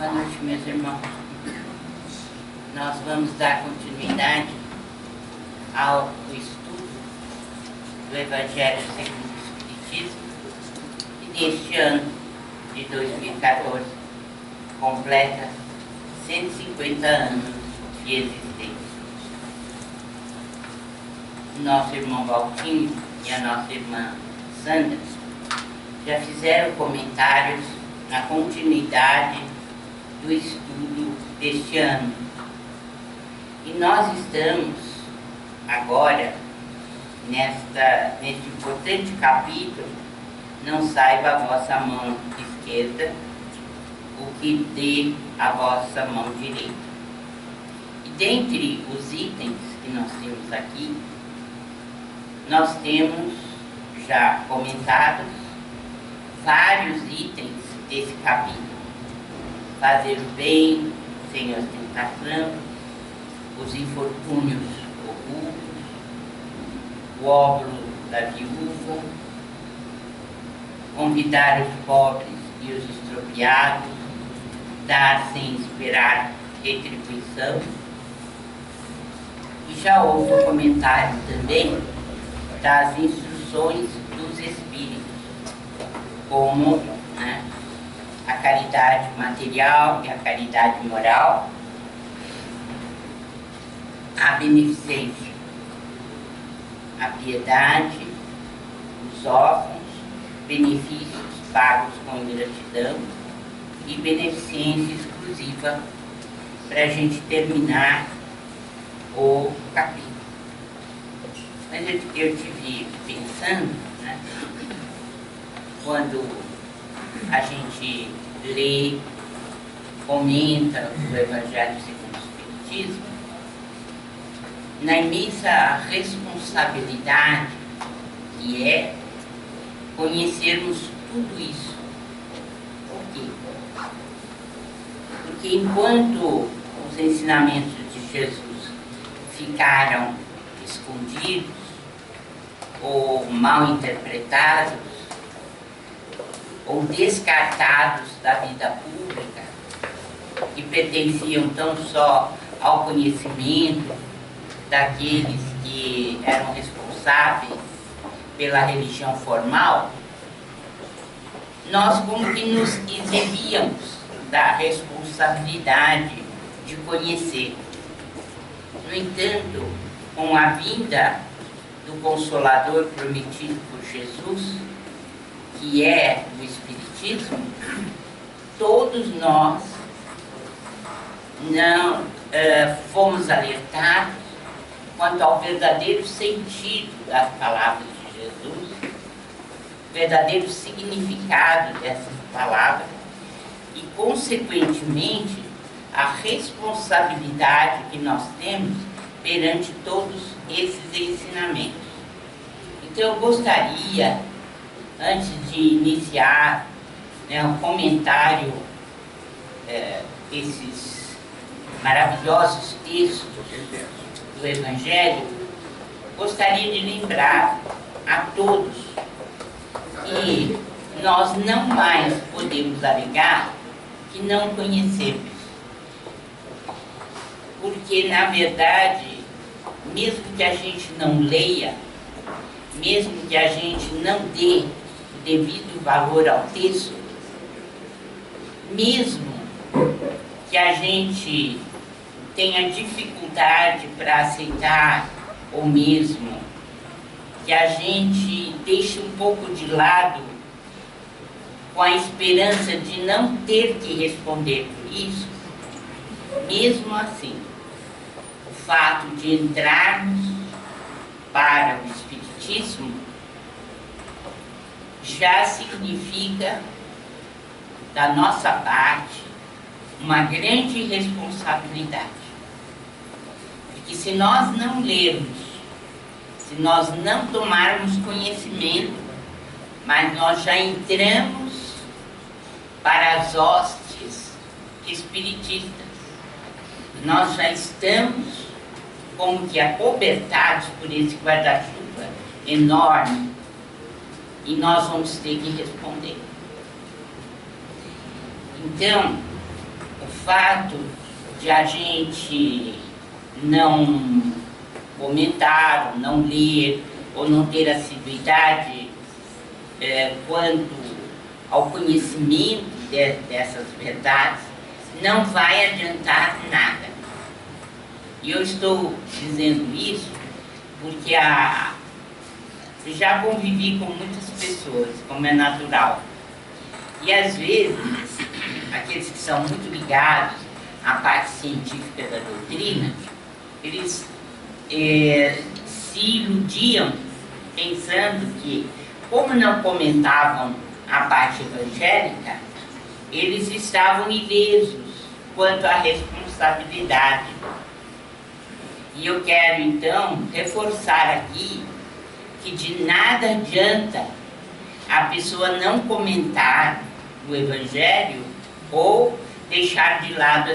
Boa noite, meus irmãos. Nós vamos dar continuidade ao estudo do Evangelho segundo o Espiritismo, que neste ano de 2014 completa 150 anos de existência. Nosso irmão Valtinho e a nossa irmã Sandra já fizeram comentários na continuidade do estudo deste ano. E nós estamos agora neste importante capítulo, não saiba a vossa mão esquerda o que dê a vossa mão direita. E dentre os itens que nós temos aqui, nós temos já comentados vários itens desse capítulo. Fazer o bem sem ostentação, os infortúnios ocultos, o óbolo da viúva, convidar os pobres e os extropiados, dar sem esperar retribuição. E já houve um comentário também das instruções dos Espíritos, como a caridade material e a caridade moral, a beneficência, a piedade, os órfãos, benefícios pagos com ingratidão e beneficência exclusiva, para a gente terminar o capítulo. Mas eu tive pensando, quando a gente lê, comenta o Evangelho segundo o Espiritismo, na imensa responsabilidade que é conhecermos tudo isso. Por quê? Porque enquanto os ensinamentos de Jesus ficaram escondidos ou mal interpretados ou descartados da vida pública, que pertenciam tão só ao conhecimento daqueles que eram responsáveis pela religião formal, nós como que nos eximíamos da responsabilidade de conhecer. No entanto, com a vinda do Consolador prometido por Jesus, que é o Espiritismo, todos nós não fomos alertados quanto ao verdadeiro sentido das palavras de Jesus, verdadeiro significado dessas palavras e, consequentemente, a responsabilidade que nós temos perante todos esses ensinamentos. Então, eu gostaria, antes de iniciar um comentário desses maravilhosos textos do Evangelho, gostaria de lembrar a todos que nós não mais podemos alegar que não conhecemos. Porque, na verdade, mesmo que a gente não leia, mesmo que a gente não dê o devido valor ao texto, mesmo que a gente tenha dificuldade para aceitar, ou mesmo que a gente deixe um pouco de lado com a esperança de não ter que responder por isso, mesmo assim, o fato de entrarmos para o Espiritismo já significa, da nossa parte, uma grande responsabilidade. Porque se nós não lermos, se nós não tomarmos conhecimento, mas nós já entramos para as hostes espiritistas, nós já estamos como que acobertados por esse guarda-chuva enorme e nós vamos ter que responder. Então, fato de a gente não comentar, não ler ou não ter assiduidade quanto ao conhecimento dessas verdades, não vai adiantar nada. E eu estou dizendo isso porque já convivi com muitas pessoas, como é natural. E às vezes, aqueles que são muito ligados à parte científica da doutrina, eles se iludiam pensando que, como não comentavam a parte evangélica, eles estavam ilesos quanto à responsabilidade. E eu quero, então, reforçar aqui que de nada adianta a pessoa não comentar o Evangelho ou deixar de lado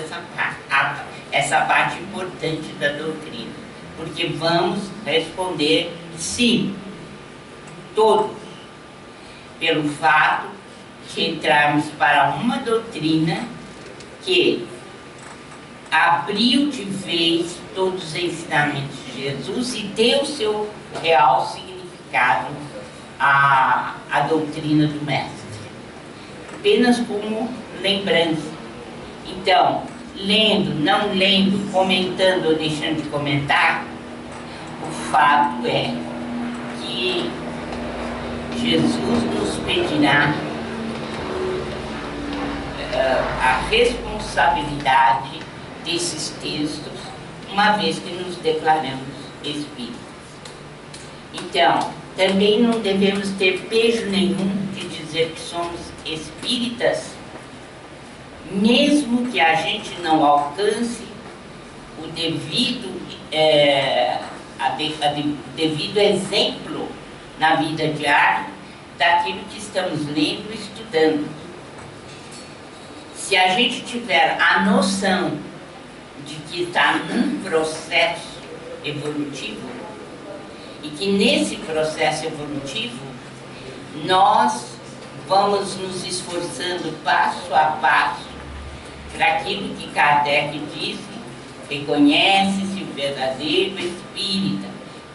essa parte importante da doutrina. Porque vamos responder sim, todos, pelo fato de entrarmos para uma doutrina que abriu de vez todos os ensinamentos de Jesus e deu seu real significado à doutrina do Mestre. Apenas como lembrança. Então, lendo, não lendo, comentando ou deixando de comentar, o fato é que Jesus nos pedirá a responsabilidade desses textos, uma vez que nos declaramos espíritas. Então, também não devemos ter pejo nenhum de dizer que somos espíritas, mesmo que a gente não alcance o devido exemplo na vida diária daquilo que estamos lendo e estudando. Se a gente tiver a noção de que está num processo evolutivo e que nesse processo evolutivo nós vamos nos esforçando passo a passo para aquilo que Kardec disse: reconhece-se o verdadeiro espírita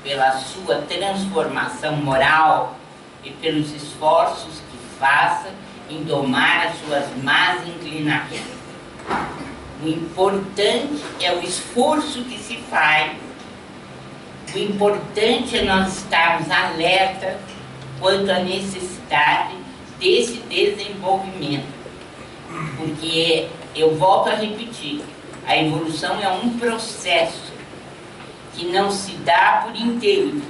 pela sua transformação moral e pelos esforços que faça em domar as suas más inclinações. O importante é o esforço que se faz, o importante é nós estarmos alerta quanto à necessidade desse desenvolvimento. Porque, eu volto a repetir, a evolução é um processo que não se dá por inteiro,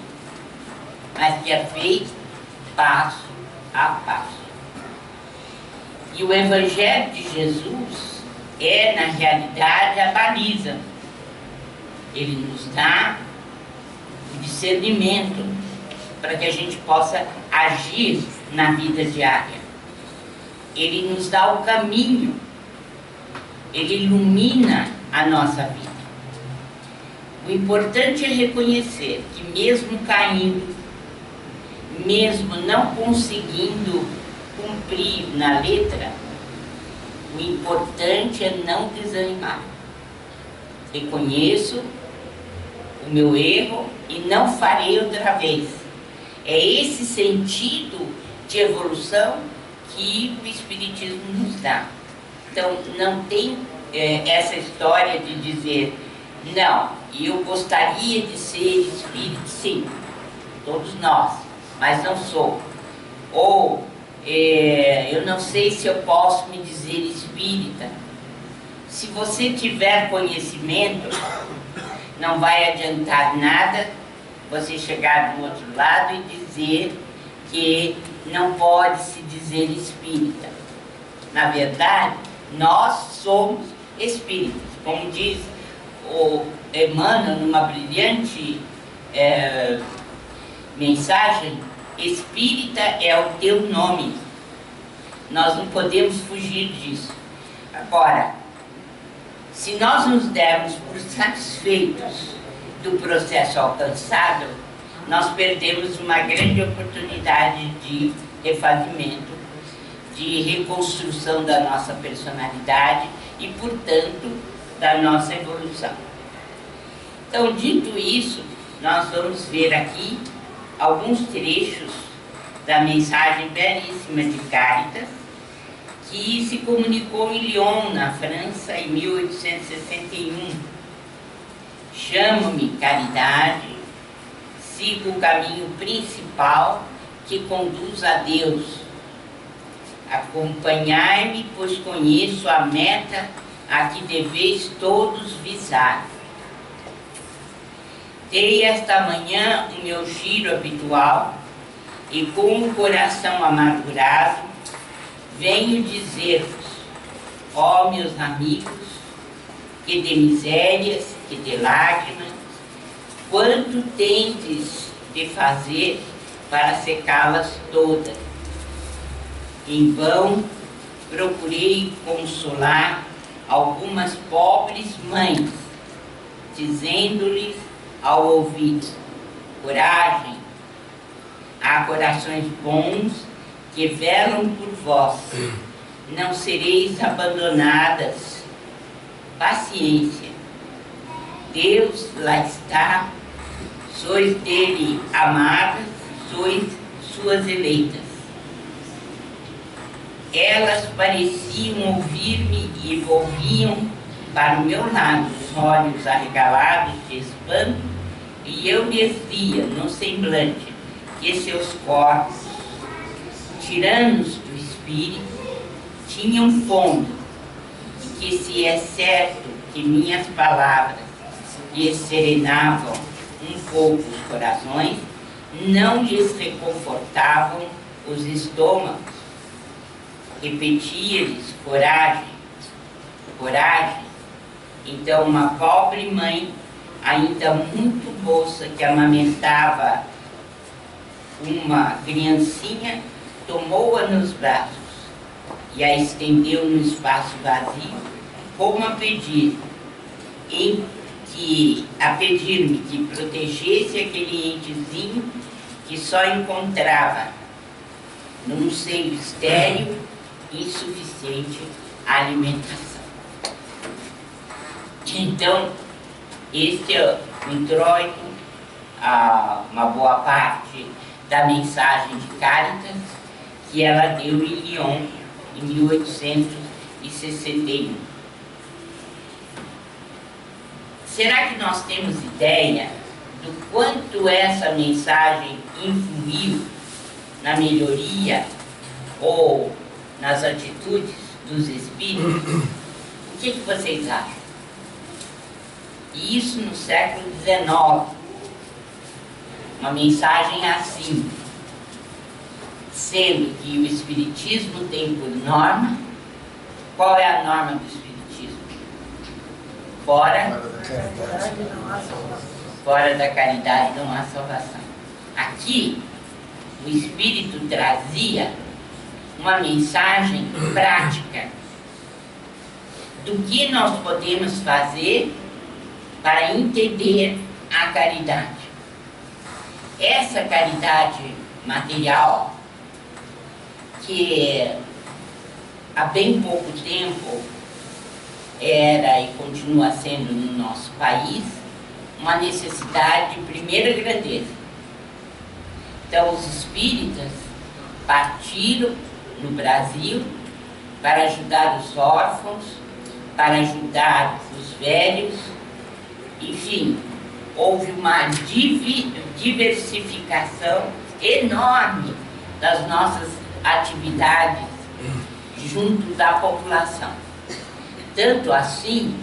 mas que é feito passo a passo. E o Evangelho de Jesus é, na realidade, a baliza. Ele nos dá o discernimento para que a gente possa agir na vida diária. Ele nos dá o caminho, ele ilumina a nossa vida. O importante é reconhecer que mesmo caindo, mesmo não conseguindo cumprir na letra, o importante é não desanimar. Reconheço o meu erro e não farei outra vez. É esse sentido de evolução que o Espiritismo nos dá. Então, não tem essa história de dizer, não, eu gostaria de ser espírito, sim, todos nós, mas não sou. Ou, eu não sei se eu posso me dizer espírita. Se você tiver conhecimento, não vai adiantar nada você chegar do outro lado e dizer que não pode se dizer espírita. Na verdade, nós somos espíritas. Como diz o Emmanuel numa brilhante mensagem, espírita é o teu nome. Nós não podemos fugir disso. Agora, se nós nos dermos por satisfeitos do processo alcançado, nós perdemos uma grande oportunidade de refazimento, de reconstrução da nossa personalidade e, portanto, da nossa evolução. Então, dito isso, nós vamos ver aqui alguns trechos da mensagem belíssima de Caritas, que se comunicou em Lyon, na França, em 1861. Chamo-me caridade, sigo o caminho principal que conduz a Deus. Acompanhai-me, pois conheço a meta a que deveis todos visar. Dei esta manhã o meu giro habitual e com o coração amargurado venho dizer-vos, ó meus amigos, que de misérias, que de lágrimas, quanto tendes de fazer para secá-las todas. Em vão procurei consolar algumas pobres mães, dizendo-lhes ao ouvido, coragem, há corações bons que velam por vós, não sereis abandonadas, paciência, Deus lá está, sois dele amadas, sois suas eleitas. Elas pareciam ouvir-me e volviam para o meu lado, os olhos arregalados de espanto, e eu lhes via no semblante que seus corpos, tiranos do espírito, tinham fome, e que se é certo que minhas palavras lhes serenavam um pouco os corações, não lhes reconfortavam os estômagos. Repetia-lhes, coragem, coragem. Então uma pobre mãe, ainda muito moça, que amamentava uma criancinha, tomou-a nos braços e a estendeu no espaço vazio, como a pedir, a pedir-me que protegesse aquele entezinho que só encontrava num seio estéril, insuficiente alimentação. Então, este é o introito, uma boa parte da mensagem de Caritas que ela deu em Lyon em 1861. Será que nós temos ideia do quanto essa mensagem influiu na melhoria ou nas atitudes dos espíritos? O que vocês acham? E isso no século XIX. Uma mensagem assim, sendo que o Espiritismo tem por norma, qual é a norma do Espiritismo? Fora da caridade não há salvação. Aqui, o Espírito trazia uma mensagem prática do que nós podemos fazer para entender a caridade. Essa caridade material, que há bem pouco tempo era e continua sendo no nosso país uma necessidade de primeira grandeza. Então os espíritas partiram no Brasil para ajudar os órfãos, para ajudar os velhos, enfim, houve uma diversificação enorme das nossas atividades junto da população. Tanto assim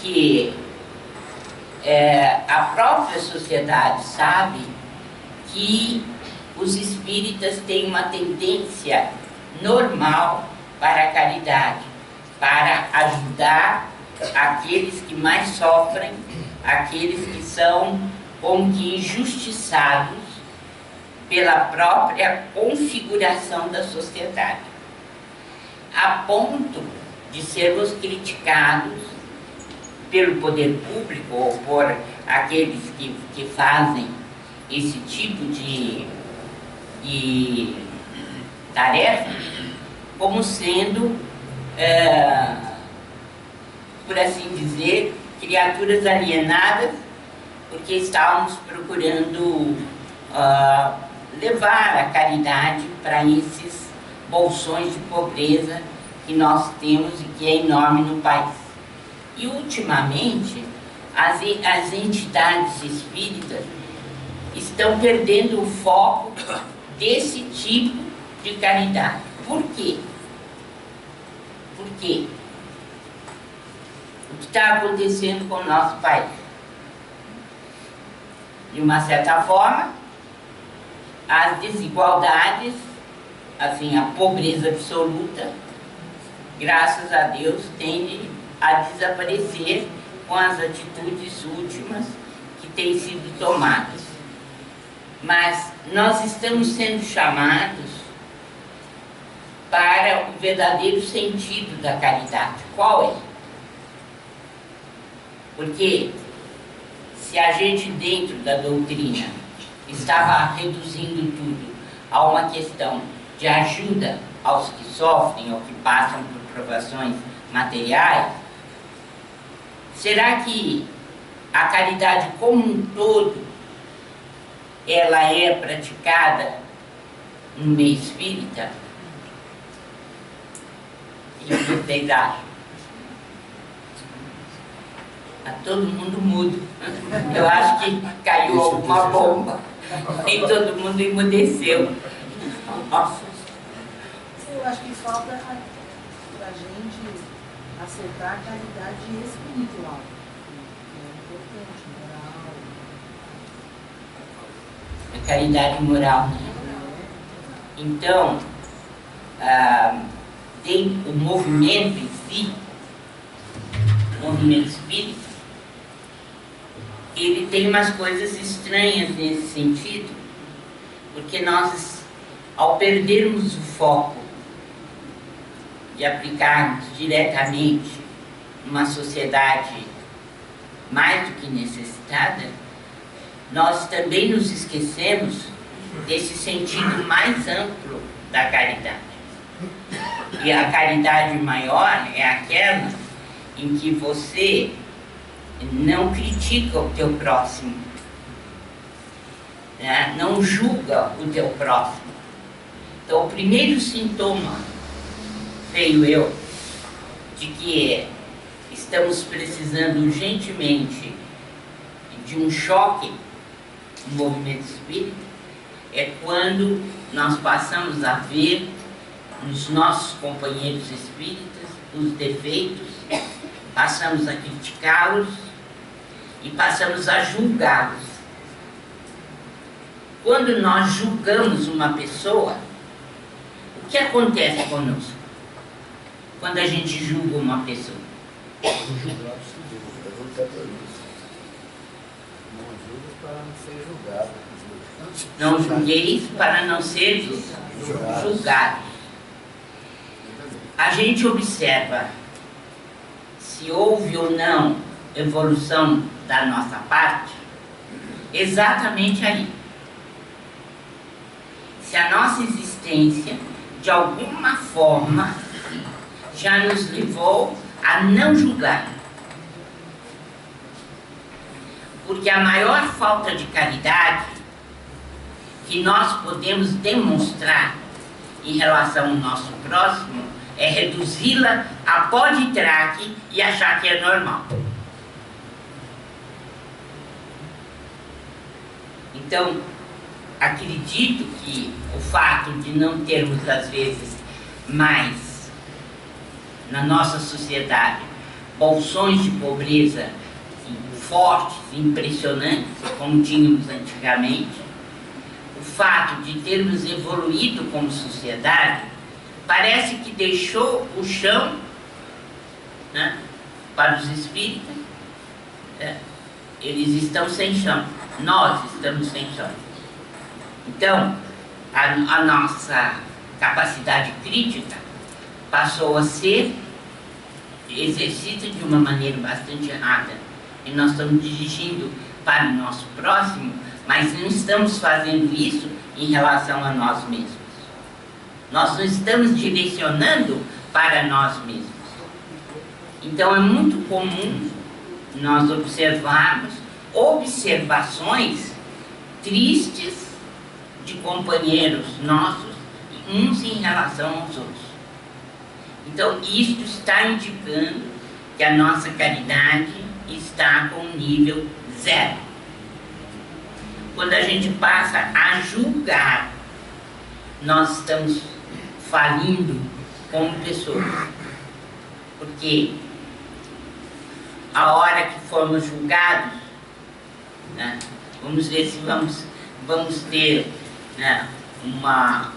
que a própria sociedade sabe que os espíritas têm uma tendência normal para a caridade, para ajudar aqueles que mais sofrem, aqueles que são como que injustiçados pela própria configuração da sociedade, a ponto de sermos criticados pelo poder público ou por aqueles que fazem esse tipo de tarefa, como sendo, por assim dizer, criaturas alienadas, porque estávamos procurando levar a caridade para esses bolsões de pobreza que nós temos e que é enorme no país. E, ultimamente, as entidades espíritas estão perdendo o foco desse tipo de caridade. Por quê? Por quê? O que está acontecendo com o nosso país? De uma certa forma, as desigualdades, assim, a pobreza absoluta, graças a Deus, tende a desaparecer com as atitudes últimas que têm sido tomadas. Mas nós estamos sendo chamados para o verdadeiro sentido da caridade. Qual é? Porque se a gente, dentro da doutrina, estava reduzindo tudo a uma questão de ajuda aos que sofrem ou que passam por provações materiais, será que a caridade como um todo ela é praticada no meio espírita? O que vocês acham? Está todo mundo mudo. Eu acho que caiu alguma bomba e todo mundo emudeceu. Nossa. Eu acho que falta para a gente acertar a caridade espiritual. É importante, moral. A caridade moral, né? Então, tem o movimento em si, o movimento espírita, ele tem umas coisas estranhas nesse sentido, porque nós, ao perdermos o foco de aplicarmos diretamente numa sociedade mais do que necessitada, nós também nos esquecemos desse sentido mais amplo da caridade. E a caridade maior é aquela em que você não critica o teu próximo, né? Não julga o teu próximo. Então, o primeiro sintoma, creio eu, de que estamos precisando urgentemente de um choque no movimento espírita é quando nós passamos a ver nos nossos companheiros espíritas os defeitos, passamos a criticá-los e passamos a julgá-los. Quando nós julgamos uma pessoa, o que acontece conosco? Quando a gente julga uma pessoa? Não julgueis para não ser julgados. A gente observa se houve ou não evolução da nossa parte exatamente aí. Se a nossa existência, de alguma forma, já nos levou a não julgar. Porque a maior falta de caridade que nós podemos demonstrar em relação ao nosso próximo é reduzi-la a pó de traque e achar que é normal. Então, acredito que o fato de não termos, às vezes, mais na nossa sociedade bolsões de pobreza fortes, impressionantes, como tínhamos antigamente, o fato de termos evoluído como sociedade parece que deixou o chão, né, para os espíritas. Eles estão sem chão, nós estamos sem chão. Então, a nossa capacidade crítica passou a ser exercida de uma maneira bastante errada. E nós estamos dirigindo para o nosso próximo, mas não estamos fazendo isso em relação a nós mesmos. Nós não estamos direcionando para nós mesmos. Então é muito comum nós observarmos observações tristes de companheiros nossos, uns em relação aos outros. Então isto está indicando que a nossa caridade está com nível 0. Quando a gente passa a julgar, nós estamos falindo como pessoas. Porque a hora que formos julgados, né, vamos ver se vamos ter, né, uma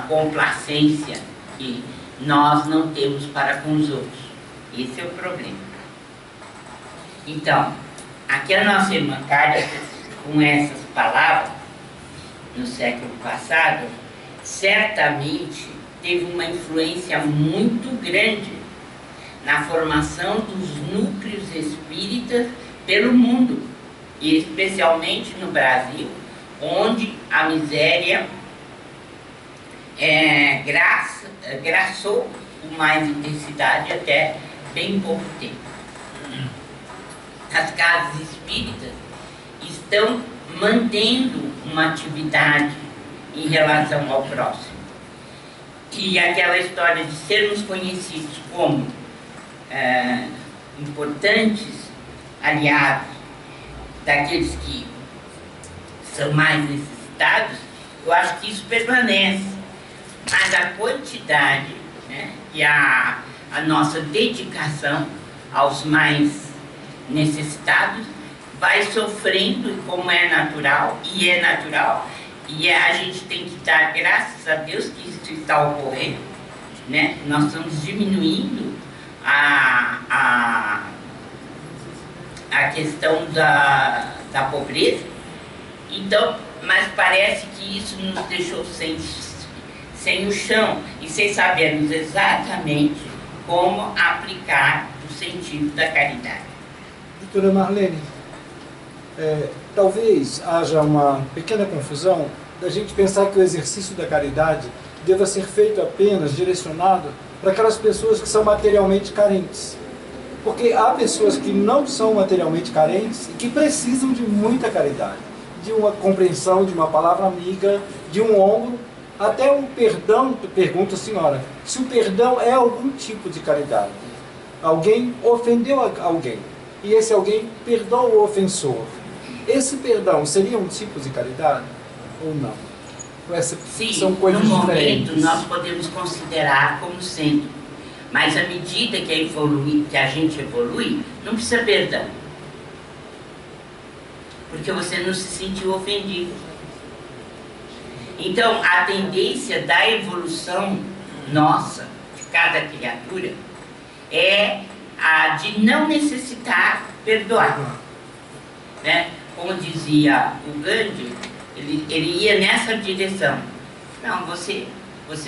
complacência que nós não temos para com os outros. Esse é o problema. Então, aqui a nossa irmã Cárdia, com essas palavras, no século passado, certamente teve uma influência muito grande na formação dos núcleos espíritas pelo mundo, e especialmente no Brasil, onde a miséria graçou com mais intensidade até bem pouco tempo. As casas espíritas estão mantendo uma atividade em relação ao próximo. E aquela história de sermos conhecidos como importantes aliados daqueles que são mais necessitados, eu acho que isso permanece. Mas a quantidade, né, e a nossa dedicação aos mais necessitados vai sofrendo, como é natural, e a gente tem que dar graças a Deus que isso está ocorrendo, né? Nós estamos diminuindo a questão da pobreza. Então, mas parece que isso nos deixou sem o chão e sem sabermos exatamente como aplicar o sentido da caridade. Doutora Marlene, talvez haja uma pequena confusão da gente pensar que o exercício da caridade deva ser feito apenas direcionado para aquelas pessoas que são materialmente carentes. Porque há pessoas que não são materialmente carentes e que precisam de muita caridade, de uma compreensão, de uma palavra amiga, de um ombro, até um perdão. Pergunto, senhora, se o perdão é algum tipo de caridade. Alguém ofendeu alguém e esse alguém perdoa o ofensor. Esse perdão seria um tipo de caridade ou não? Sim, são coisas no diferentes. momento nós podemos considerar como sendo, mas à medida que a gente evolui, não precisa perdão, porque você não se sentiu ofendido. Então a tendência da evolução nossa, de cada criatura, é a de não necessitar perdoar, né? Como dizia o Gandhi, ele ia nessa direção. Não, você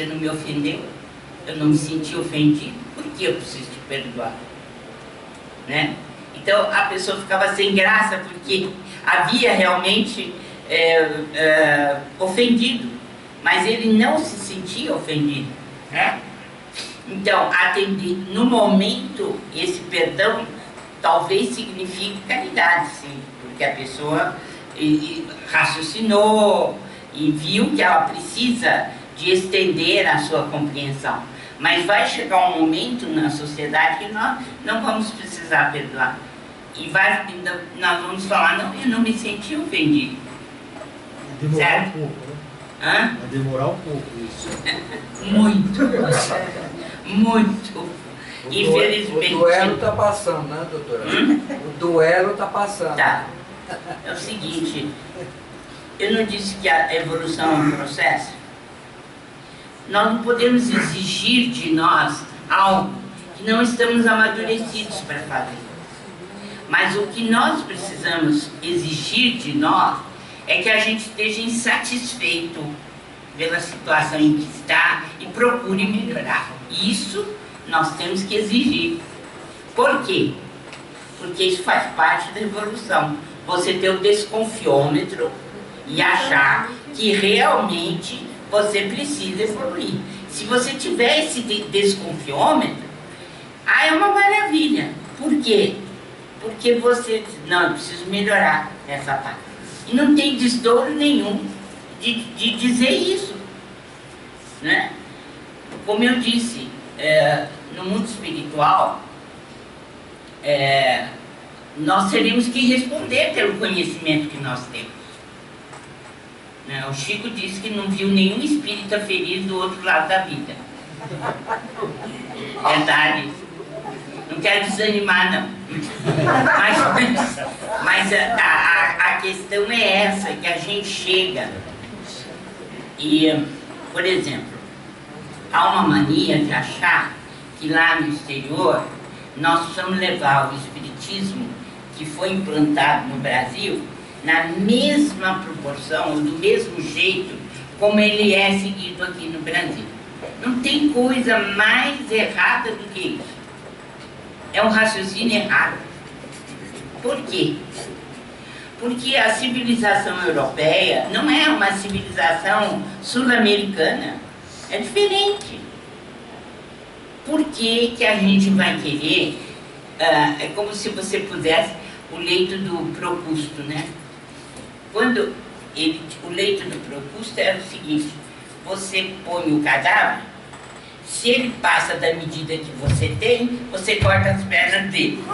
não me ofendeu, eu não me senti ofendido, por que eu preciso te perdoar? Né? Então a pessoa ficava sem graça porque havia realmente ofendido, mas ele não se sentia ofendido, né? Então, no momento, esse perdão talvez signifique caridade, sim, porque a pessoa raciocinou e viu que ela precisa de estender a sua compreensão. Mas vai chegar um momento na sociedade que nós não vamos precisar perdoar. E nós vamos falar, não, eu não me senti ofendido. Demorar certo? um pouco, né? Hã? Vai demorar um pouco isso. Muito. Muito. Infelizmente. O duelo está passando, né, doutora? O duelo está passando. Tá. É o seguinte, eu não disse que a evolução é um processo? Nós não podemos exigir de nós algo que não estamos amadurecidos para fazer. Mas o que nós precisamos exigir de nós é que a gente esteja insatisfeito pela situação em que está e procure melhorar. Isso nós temos que exigir. Por quê? Porque isso faz parte da evolução. Você ter o desconfiômetro e achar que realmente você precisa evoluir. Se você tiver esse desconfiômetro, é uma maravilha. Por quê? Porque você diz, não, eu preciso melhorar essa parte. E não tem desdouro nenhum de dizer isso, né? Como eu disse, no mundo espiritual, nós teremos que responder pelo conhecimento que nós temos. O Chico disse que não viu nenhum espírita feliz do outro lado da vida. Verdade. Não quero desanimar, não. Mas a questão é essa, que a gente chega e, por exemplo, há uma mania de achar que lá no exterior nós precisamos levar o espiritismo que foi implantado no Brasil na mesma proporção, ou do mesmo jeito como ele é seguido aqui no Brasil. Não tem coisa mais errada do que isso. É um raciocínio errado. Por quê? Porque a civilização europeia não é uma civilização sul-americana. É diferente. Por que que a gente vai querer... é como se você pusesse o leito do Procusto, né? Quando o leito do Procusto era o seguinte: você põe o cadáver, se ele passa da medida que você tem, você corta as pernas dele.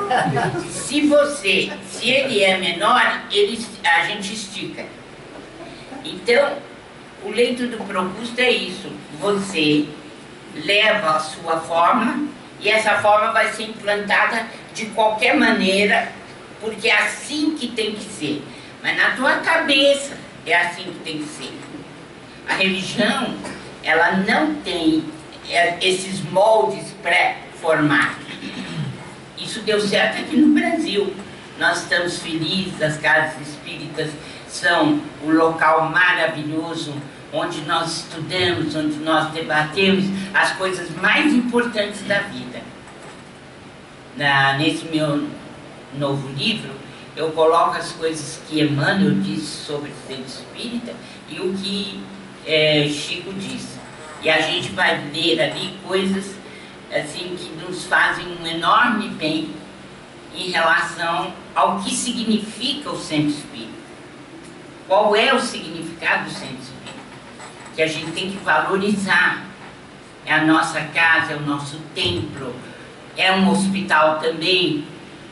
Se ele é menor, a gente estica. Então, o leito do Procusto é isso: você leva a sua forma e essa forma vai ser implantada de qualquer maneira, porque é assim que tem que ser. Mas na tua cabeça é assim que tem que ser. A religião, ela não tem esses moldes pré-formados. Isso deu certo aqui no Brasil. Nós estamos felizes, as casas espíritas são um local maravilhoso, onde nós estudamos, onde nós debatemos as coisas mais importantes da vida. Nesse meu novo livro, eu coloco as coisas que Emmanuel disse sobre o ser espírita e o que Chico disse. E a gente vai ler ali coisas assim, que nos fazem um enorme bem em relação ao que significa o centro espírita. Qual é o significado do centro espírita? Que a gente tem que valorizar. É a nossa casa, é o nosso templo, é um hospital também,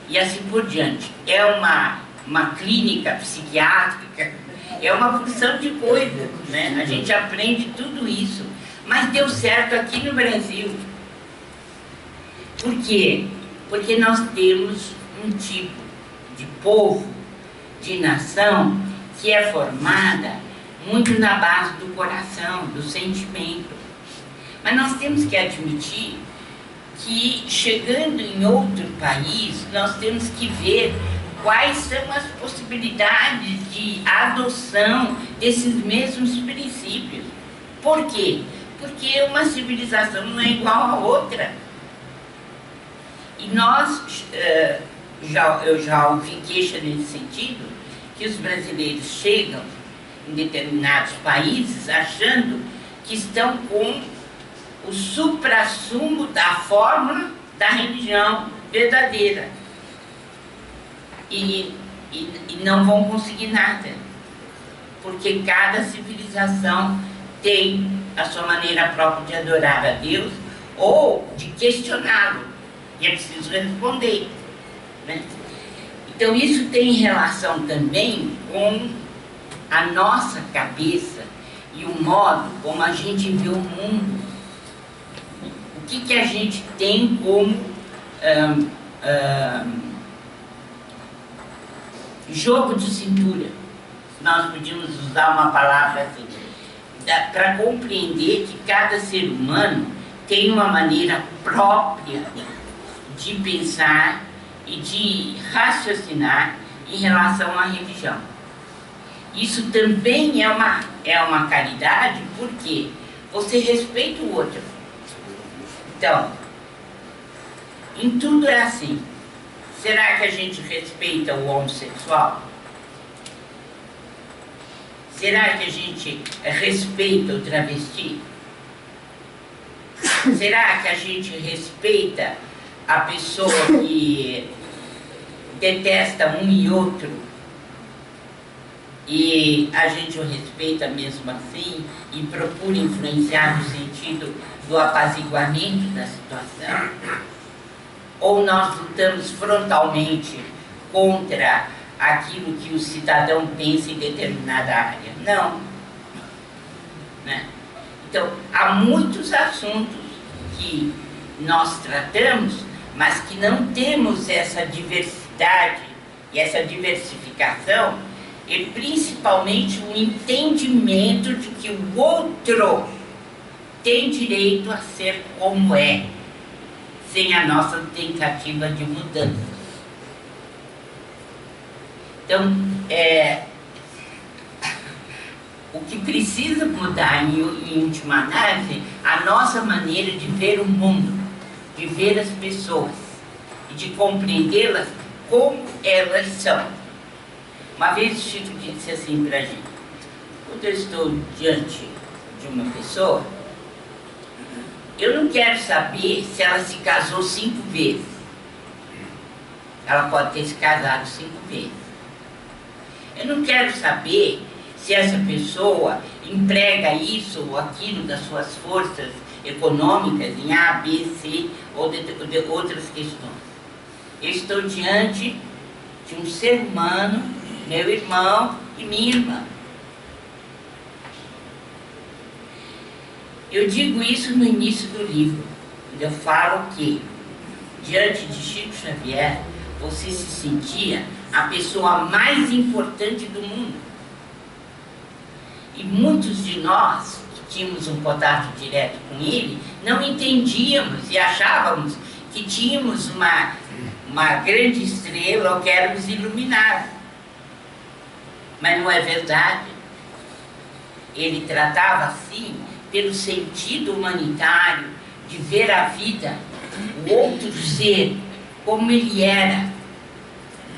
e assim por diante. É uma clínica psiquiátrica, é uma porção de coisas, né? A gente aprende tudo isso, mas deu certo aqui no Brasil. Por quê? Porque nós temos um tipo de povo, de nação, que é formada muito na base do coração, do sentimento. Mas nós temos que admitir que, chegando em outro país, nós temos que ver quais são as possibilidades de adoção desses mesmos princípios. Por quê? Porque uma civilização não é igual a outra. E nós, eu já ouvi queixa nesse sentido, que os brasileiros chegam em determinados países achando que estão com o suprassumo da fórmula da religião verdadeira. E não vão conseguir nada, porque cada civilização tem a sua maneira própria de adorar a Deus ou de questioná-lo, e é preciso responder, né? Então isso tem relação também com a nossa cabeça e o modo como a gente vê o mundo. O que a gente tem como jogo de cintura? Nós podíamos usar uma palavra assim, para compreender que cada ser humano tem uma maneira própria de pensar e de raciocinar em relação à religião. Isso também é uma caridade, porque você respeita o outro. Então, em tudo é assim. Será que a gente respeita o homossexual? Será que a gente respeita o travesti? Será que a gente respeita a pessoa que detesta um e outro e a gente o respeita mesmo assim e procura influenciar no sentido do apaziguamento da situação? Ou nós lutamos frontalmente contra aquilo que o cidadão pensa em determinada área? Não. Né? Então, há muitos assuntos que nós tratamos, mas que não temos essa diversidade e essa diversificação, e principalmente o entendimento de que o outro tem direito a ser como é, sem a nossa tentativa de mudança. Então, o que precisa mudar, em última análise, a nossa maneira de ver o mundo, de ver as pessoas e de compreendê-las como elas são. Uma vez o Chico disse assim para a gente: quando eu estou diante de uma pessoa, eu não quero saber se ela se casou 5 vezes. Ela pode ter se casado 5 vezes. Eu não quero saber se essa pessoa emprega isso ou aquilo das suas forças econômicas em A, B, C ou de outras questões. Eu estou diante de um ser humano, meu irmão e minha irmã. Eu digo isso no início do livro, quando eu falo que, diante de Chico Xavier, você se sentia a pessoa mais importante do mundo. E muitos de nós, que tínhamos um contato direto com ele, não entendíamos e achávamos que tínhamos uma grande estrela ou que éramos iluminados. Mas não é verdade. Ele tratava assim pelo sentido humanitário de ver a vida, o outro ser, como ele era,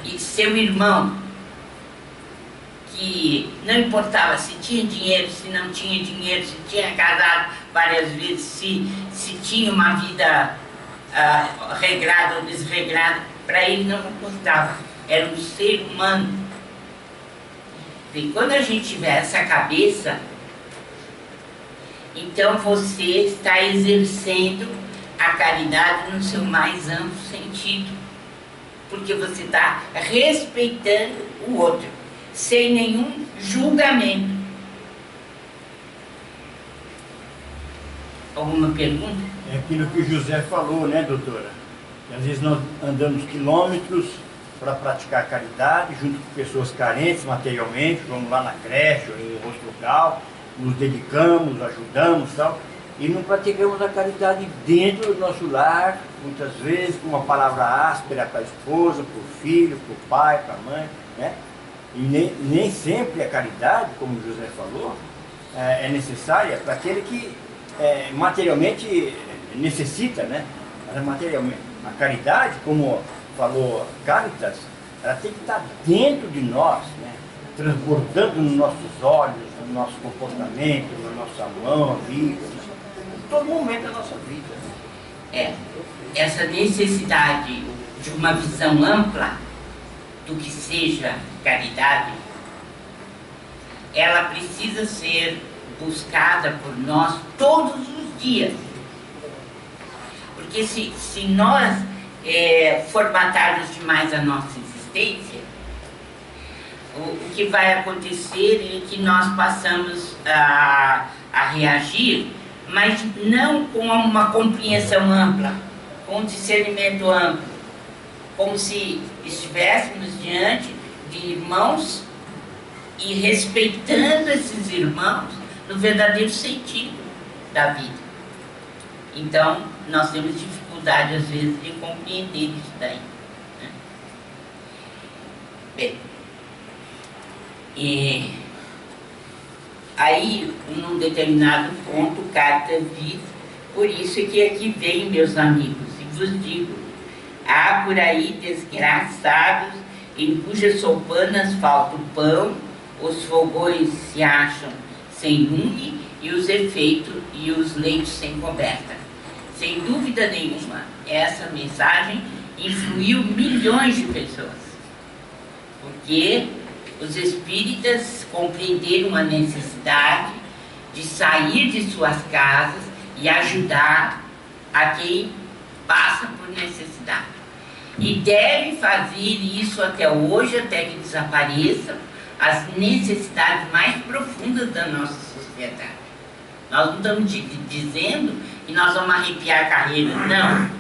e seu irmão, que não importava se tinha dinheiro, se não tinha dinheiro, se tinha casado várias vezes, se tinha uma vida regrada ou desregrada, para ele não importava, era um ser humano. E quando a gente tiver essa cabeça, então você está exercendo a caridade no seu mais amplo sentido, porque você está respeitando o outro, sem nenhum julgamento. Alguma pergunta? É aquilo que o José falou, né, doutora? Que às vezes nós andamos quilômetros para praticar caridade junto com pessoas carentes materialmente, vamos lá na creche ou em outro local, nos dedicamos, ajudamos e tal, e não praticamos a caridade dentro do nosso lar, muitas vezes com uma palavra áspera para a esposa, para o filho, para o pai, para a mãe, né? E nem sempre a caridade, como o José falou, é necessária para aquele que materialmente necessita, né? Mas materialmente, a caridade, como falou Caritas, ela tem que estar dentro de nós, né? Transbordando nos nossos olhos, no nosso comportamento, na nossa mão, vida, em todo momento da nossa vida. Essa necessidade de uma visão ampla do que seja caridade, ela precisa ser buscada por nós todos os dias. Porque se nós formatarmos demais a nossa existência, o que vai acontecer é que nós passamos a reagir, mas não com uma compreensão ampla, com um discernimento amplo, como se estivéssemos diante de irmãos e respeitando esses irmãos no verdadeiro sentido da vida. Então, nós temos dificuldade, às vezes, de compreender isso daí, né? Bem, e aí, num determinado ponto, Caritas diz: por isso é que aqui vem, meus amigos, e vos digo, há por aí desgraçados em cujas soupanas falta o pão, os fogões se acham sem lume e os efeitos e os leitos sem coberta. sem dúvida nenhuma, essa mensagem influiu milhões de pessoas, porque os espíritas compreenderam a necessidade de sair de suas casas e ajudar a quem passa por necessidade. E deve fazer isso até hoje, até que desapareçam as necessidades mais profundas da nossa sociedade. Nós não estamos dizendo que nós vamos arrepiar a carreira, não.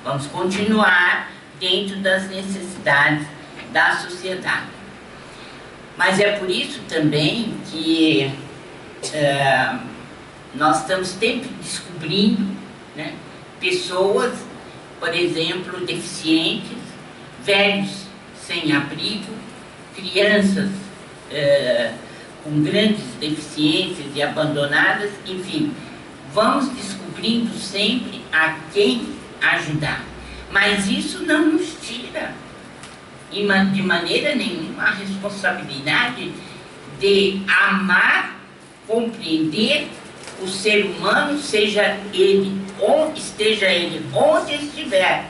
Vamos continuar dentro das necessidades da sociedade. Mas é por isso também que nós estamos sempre descobrindo, né, pessoas, por exemplo, deficientes, velhos sem abrigo, crianças com grandes deficiências e abandonadas, enfim, vamos descobrindo sempre a quem ajudar. Mas isso não nos tira de maneira nenhuma a responsabilidade de amar, compreender o ser humano, esteja ele onde estiver,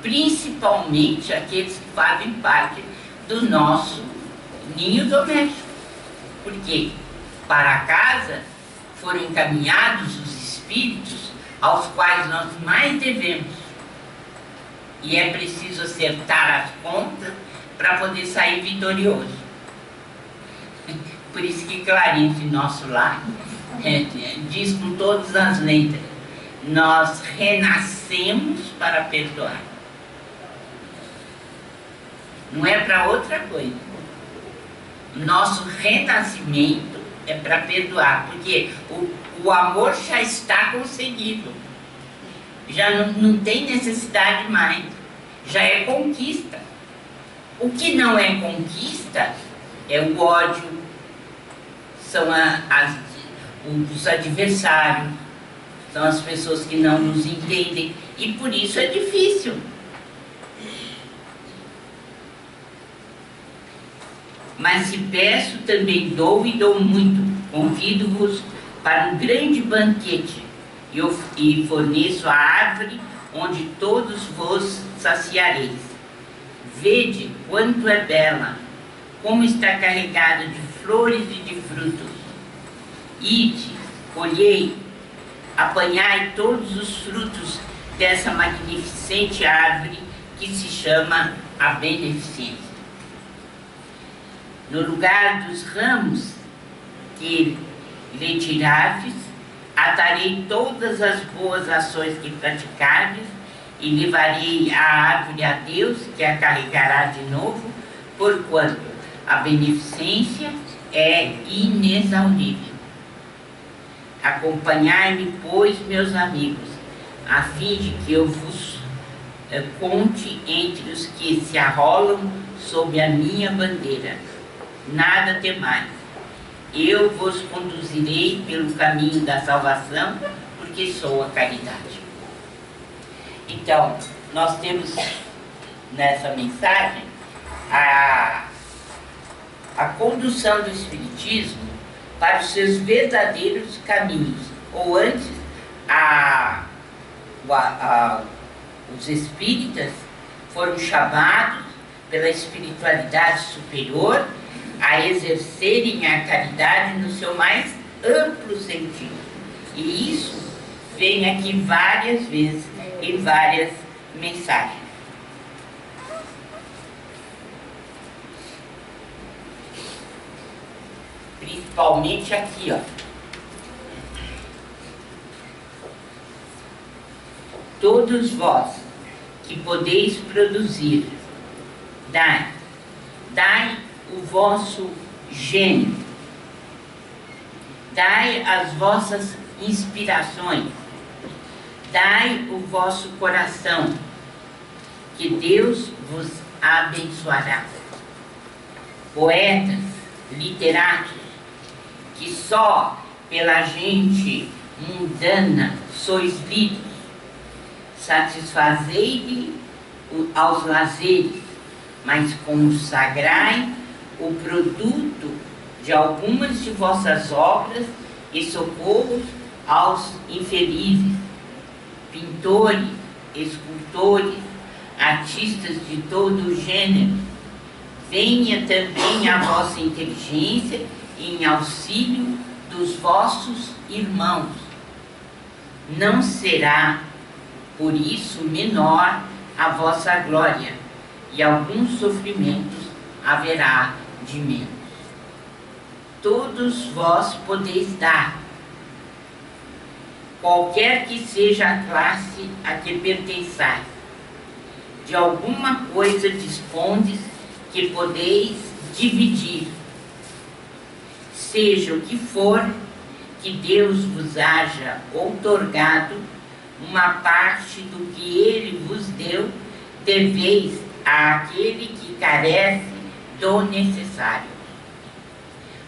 principalmente aqueles que fazem parte do nosso ninho doméstico, porque para casa foram encaminhados os espíritos aos quais nós mais devemos. E é preciso acertar as contas para poder sair vitorioso. Por isso que Clarice, nosso lar, diz com todas as letras: nós renascemos para perdoar. Não é para outra coisa. Nosso renascimento é para perdoar, porque o amor já está conseguido. Já não tem necessidade mais. Já é conquista. O que não é conquista é o ódio, são os adversários, são as pessoas que não nos entendem, e por isso é difícil. Mas se peço, também dou e dou muito. Convido-vos para um grande banquete e forneço a árvore onde todos vos saciareis. Vede quanto é bela, como está carregada de flores e de frutos. Ide, colhei, apanhai todos os frutos dessa magnificente árvore que se chama a beneficência. No lugar dos ramos que lhe tirastes, atarei todas as boas ações que praticardes e levarei a árvore a Deus, que a carregará de novo, porquanto a beneficência é inexaurível. Acompanhai-me, pois, meus amigos, a fim de que eu vos conte entre os que se arrolam sob a minha bandeira. Nada temais. Eu vos conduzirei pelo caminho da salvação, porque sou a caridade. Então, nós temos nessa mensagem a condução do Espiritismo para os seus verdadeiros caminhos. Ou antes, os espíritas foram chamados pela espiritualidade superior a exercerem a caridade no seu mais amplo sentido. E isso vem aqui várias vezes em várias mensagens. Principalmente aqui, ó. Todos vós que podeis produzir, dai o vosso gênio, dai as vossas inspirações, dai o vosso coração, que Deus vos abençoará. Poetas, literatos, que só pela gente mundana sois lidos, satisfazei-lhe aos lazeres, mas consagrai o produto de algumas de vossas obras e socorros aos infelizes. pintores, escultores, artistas de todo o gênero, venha também a vossa inteligência em auxílio dos vossos irmãos. Não será, por isso, menor a vossa glória, e alguns sofrimentos haverá de menos. Todos vós podeis dar, qualquer que seja a classe a que pertençais. De alguma coisa dispondes que podeis dividir. Seja o que for, que Deus vos haja outorgado uma parte do que Ele vos deu, deveis àquele que carece do necessário.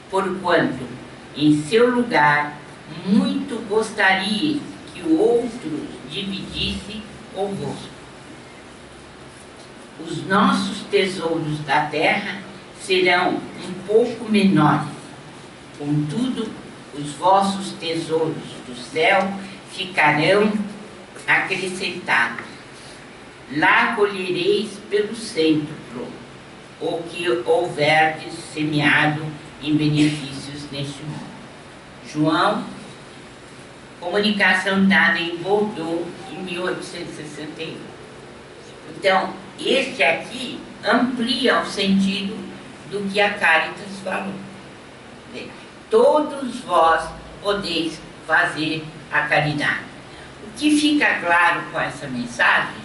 Porquanto, em seu lugar, muito gostaria que o outro dividisse convosco. Os nossos tesouros da terra serão um pouco menores, contudo, os vossos tesouros do céu ficarão acrescentados. Lá colhereis pelo cêntuplo o que houverdes semeado em benefícios neste mundo. João, comunicação dada em Bordeaux em 1861. Então, este aqui amplia o sentido do que a Caritas falou. Todos vós podeis fazer a caridade. O que fica claro com essa mensagem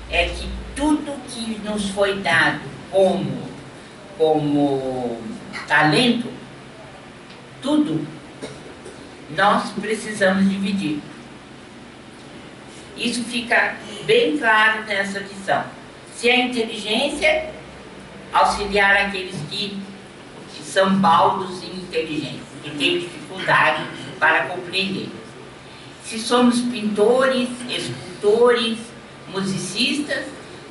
é que tudo que nos foi dado como talento, tudo, nós precisamos dividir. Isso fica bem claro nessa lição. Se a inteligência, auxiliar aqueles que são baldos em inteligência, que têm dificuldade para compreender. Se somos pintores, escultores, musicistas,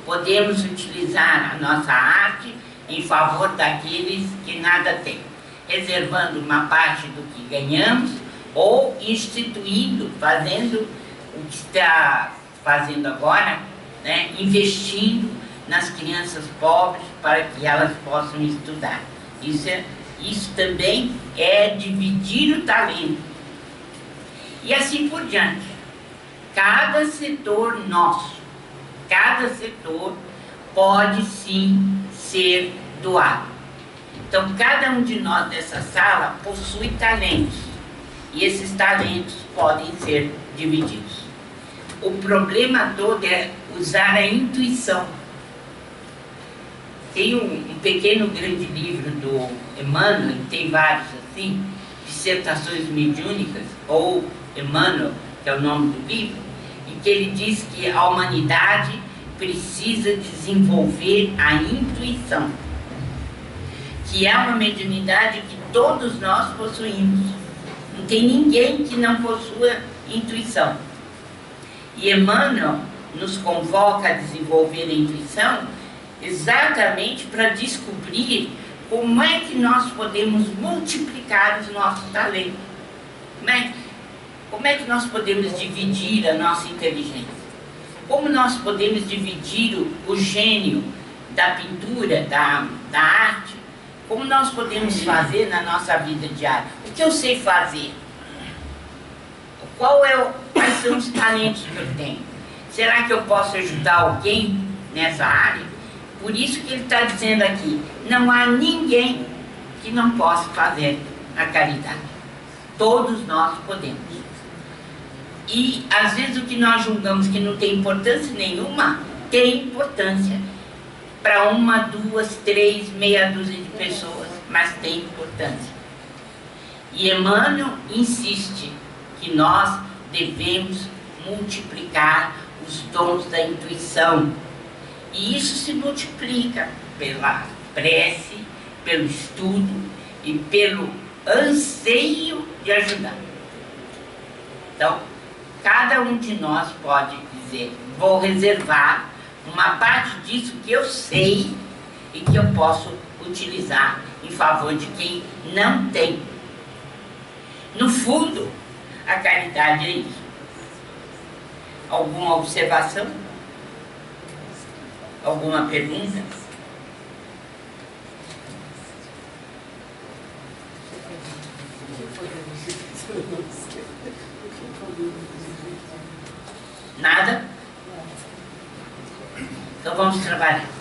podemos utilizar a nossa arte em favor daqueles que nada têm, reservando uma parte do que ganhamos ou instituindo, fazendo o que está fazendo agora, né, investindo nas crianças pobres para que elas possam estudar. Isso também é dividir o talento. E assim por diante. Cada setor nosso, cada setor pode sim ser doado. Então, cada um de nós dessa sala possui talentos. E esses talentos podem ser divididos. O problema todo é usar a intuição. Tem um pequeno grande livro do Emmanuel, tem vários assim, dissertações mediúnicas, ou Emmanuel, que é o nome do livro, em que ele diz que a humanidade precisa desenvolver a intuição, que é uma mediunidade que todos nós possuímos. Não tem ninguém que não possua intuição. E Emmanuel nos convoca a desenvolver a intuição exatamente para descobrir como é que nós podemos multiplicar os nossos talentos. Como é que nós podemos dividir a nossa inteligência? Como nós podemos dividir o gênio da pintura, da arte? Como nós podemos fazer na nossa vida diária? O que eu sei fazer? Quais são os talentos que eu tenho? Será que eu posso ajudar alguém nessa área? Por isso que ele está dizendo aqui, não há ninguém que não possa fazer a caridade. Todos nós podemos. E às vezes o que nós julgamos que não tem importância nenhuma, tem importância para uma, duas, três, meia dúzia de pessoas, mas tem importância. E Emmanuel insiste que nós devemos multiplicar os dons da intuição. E isso se multiplica pela prece, pelo estudo e pelo anseio de ajudar. Então, cada um de nós pode dizer, vou reservar uma parte disso que eu sei e que eu posso utilizar em favor de quem não tem. No fundo, a caridade é isso. Alguma observação? Alguma pergunta? Nada? Então vamos trabalhar.